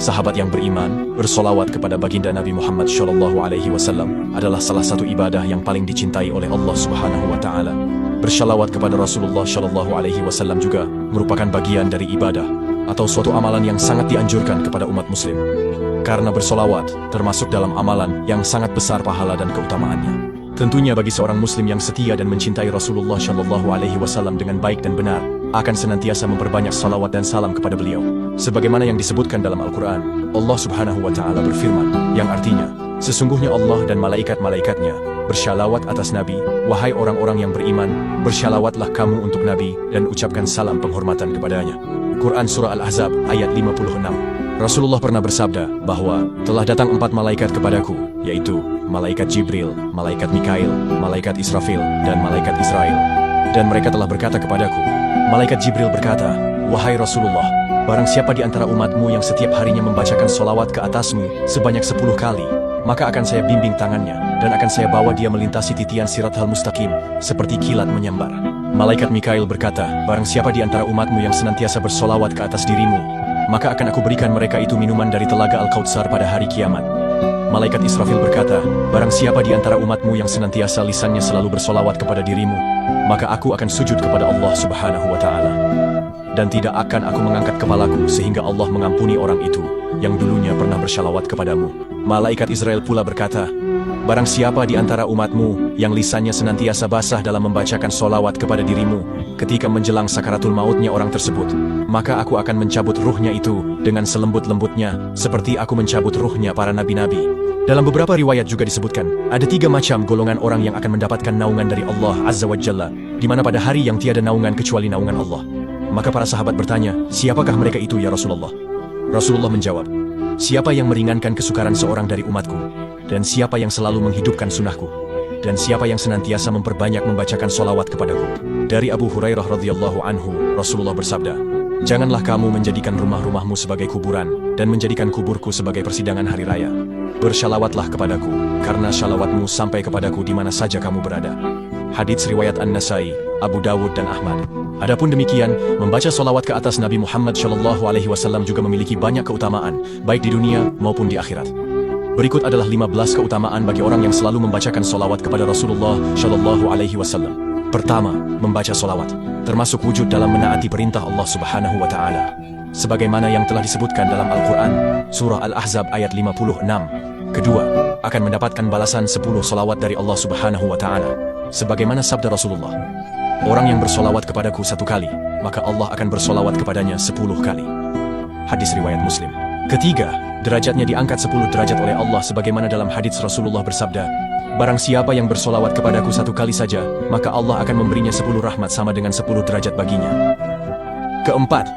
sahabat yang beriman, bersolawat kepada baginda Nabi Muhammad SAW adalah salah satu ibadah yang paling dicintai oleh Allah Subhanahu wa Ta'ala. Bersolawat kepada Rasulullah SAW juga merupakan bagian dari ibadah atau suatu amalan yang sangat dianjurkan kepada umat Muslim. Karena bersolawat termasuk dalam amalan yang sangat besar pahala dan keutamaannya. Tentunya bagi seorang Muslim yang setia dan mencintai Rasulullah SAW dengan baik dan benar, akan senantiasa memperbanyak salawat dan salam kepada beliau. Sebagaimana yang disebutkan dalam Al-Quran, Allah Subhanahu wa Ta'ala berfirman, yang artinya, sesungguhnya Allah dan malaikat-malaikatnya bersyalawat atas Nabi, wahai orang-orang yang beriman, bersyalawatlah kamu untuk Nabi dan ucapkan salam penghormatan kepadanya. Quran Surah Al-Ahzab ayat 56. Rasulullah pernah bersabda bahwa telah datang 4 malaikat kepadaku, yaitu malaikat Jibril, malaikat Mikail, malaikat Israfil, dan malaikat Israel. Dan mereka telah berkata kepadaku, malaikat Jibril berkata, wahai Rasulullah, barang siapa di antara umatmu yang setiap harinya membacakan solawat ke atasmu sebanyak 10 kali, maka akan saya bimbing tangannya, dan akan saya bawa dia melintasi titian Siratal Mustaqim, seperti kilat menyambar. Malaikat Mikail berkata, barang siapa di antara umatmu yang senantiasa bersolawat ke atas dirimu, maka akan aku berikan mereka itu minuman dari telaga Al-Kautsar pada hari kiamat. Malaikat Israfil berkata, barang siapa di antara umatmu yang senantiasa lisannya selalu bersolawat kepada dirimu, maka aku akan sujud kepada Allah Subhanahu wa Ta'ala. Dan tidak akan aku mengangkat kepalaku sehingga Allah mengampuni orang itu yang dulunya pernah bersyalawat kepadamu. Malaikat Israel pula berkata, barang siapa di antara umatmu yang lisannya senantiasa basah dalam membacakan solawat kepada dirimu ketika menjelang sakaratul mautnya orang tersebut, maka aku akan mencabut ruhnya itu dengan selembut-lembutnya seperti aku mencabut ruhnya para nabi-nabi. Dalam beberapa riwayat juga disebutkan, ada 3 macam golongan orang yang akan mendapatkan naungan dari Allah Azza wa Jalla, di mana pada hari yang tiada naungan kecuali naungan Allah. Maka para sahabat bertanya, siapakah mereka itu ya Rasulullah? Rasulullah menjawab, siapa yang meringankan kesukaran seorang dari umatku, dan siapa yang selalu menghidupkan sunnahku, dan siapa yang senantiasa memperbanyak membacakan solawat kepadaku. Dari Abu Hurairah radhiyallahu anhu, Rasulullah bersabda, janganlah kamu menjadikan rumah-rumahmu sebagai kuburan, dan menjadikan kuburku sebagai persidangan hari raya. Bersyalawatlah kepadaku, karena syalawatmu sampai kepadaku di mana saja kamu berada. Hadits riwayat An-Nasai, Abu Dawud dan Ahmad. Adapun demikian, membaca solawat ke atas Nabi Muhammad SAW juga memiliki banyak keutamaan, baik di dunia maupun di akhirat. Berikut adalah 15 keutamaan bagi orang yang selalu membacakan solawat kepada Rasulullah SAW. Pertama, membaca solawat termasuk wujud dalam menaati perintah Allah Subhanahu wa Ta'ala, sebagaimana yang telah disebutkan dalam Al-Quran, Surah Al-Ahzab ayat 56. Kedua, akan mendapatkan balasan 10 solawat dari Allah Subhanahu wa Ta'ala, sebagaimana sabda Rasulullah, orang yang bersolawat kepadaku 1 kali, maka Allah akan bersolawat kepadanya 10 kali. Hadis riwayat Muslim. Ketiga, derajatnya diangkat 10 derajat oleh Allah sebagaimana dalam hadits Rasulullah bersabda, barang siapa yang bersolawat kepadaku 1 kali saja, maka Allah akan memberinya 10 rahmat sama dengan 10 derajat baginya. Keempat,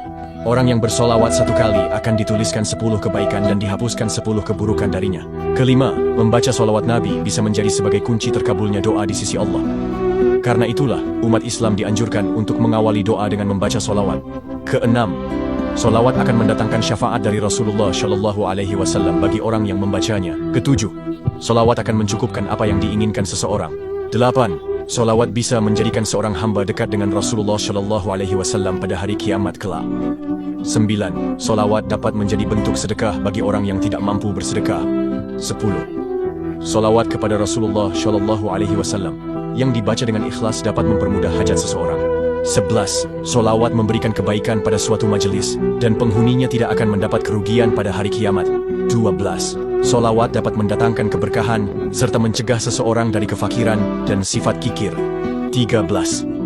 orang yang bersolawat 1 kali akan dituliskan 10 kebaikan dan dihapuskan 10 keburukan darinya. Kelima, membaca solawat Nabi bisa menjadi sebagai kunci terkabulnya doa di sisi Allah. Karena itulah, umat Islam dianjurkan untuk mengawali doa dengan membaca solawat. Keenam, solawat akan mendatangkan syafaat dari Rasulullah SAW bagi orang yang membacanya. Ketujuh, solawat akan mencukupkan apa yang diinginkan seseorang. 8. Solawat bisa menjadikan seorang hamba dekat dengan Rasulullah SAW pada hari kiamat kelak. 9. Solawat dapat menjadi bentuk sedekah bagi orang yang tidak mampu bersedekah. 10. Solawat kepada Rasulullah SAW yang dibaca dengan ikhlas dapat mempermudah hajat seseorang. 11. Solawat memberikan kebaikan pada suatu majelis dan penghuninya tidak akan mendapat kerugian pada hari kiamat. 12. Solawat dapat mendatangkan keberkahan serta mencegah seseorang dari kefakiran dan sifat kikir. 13.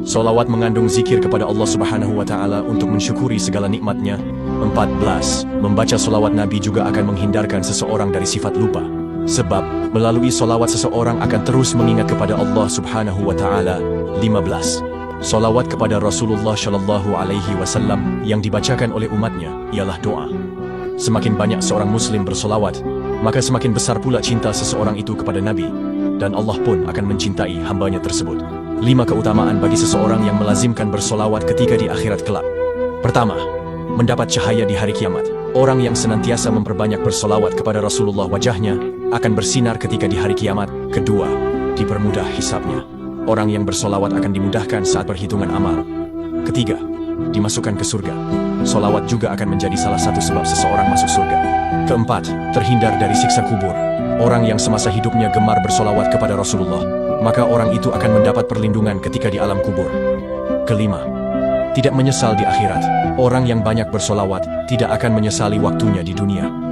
Solawat mengandung zikir kepada Allah Subhanahu wa Ta'ala untuk mensyukuri segala nikmatnya. 14. Membaca solawat Nabi juga akan menghindarkan seseorang dari sifat lupa. Sebab, melalui solawat seseorang akan terus mengingat kepada Allah Subhanahu wa Ta'ala. 15. Solawat kepada Rasulullah SAW yang dibacakan oleh umatnya ialah doa. Semakin banyak seorang muslim bersolawat, maka semakin besar pula cinta seseorang itu kepada Nabi, dan Allah pun akan mencintai hambanya tersebut. 5 keutamaan bagi seseorang yang melazimkan bersolawat ketika di akhirat kelak. Pertama, mendapat cahaya di hari kiamat. Orang yang senantiasa memperbanyak bersolawat kepada Rasulullah, wajahnya akan bersinar ketika di hari kiamat. Kedua, dipermudah hisabnya. Orang yang bersolawat akan dimudahkan saat perhitungan amal. Ketiga, dimasukkan ke surga. Solawat juga akan menjadi salah satu sebab seseorang masuk surga. Keempat, terhindar dari siksa kubur. Orang yang semasa hidupnya gemar bersolawat kepada Rasulullah, maka orang itu akan mendapat perlindungan ketika di alam kubur. Kelima, tidak menyesal di akhirat. Orang yang banyak bersolawat tidak akan menyesali waktunya di dunia.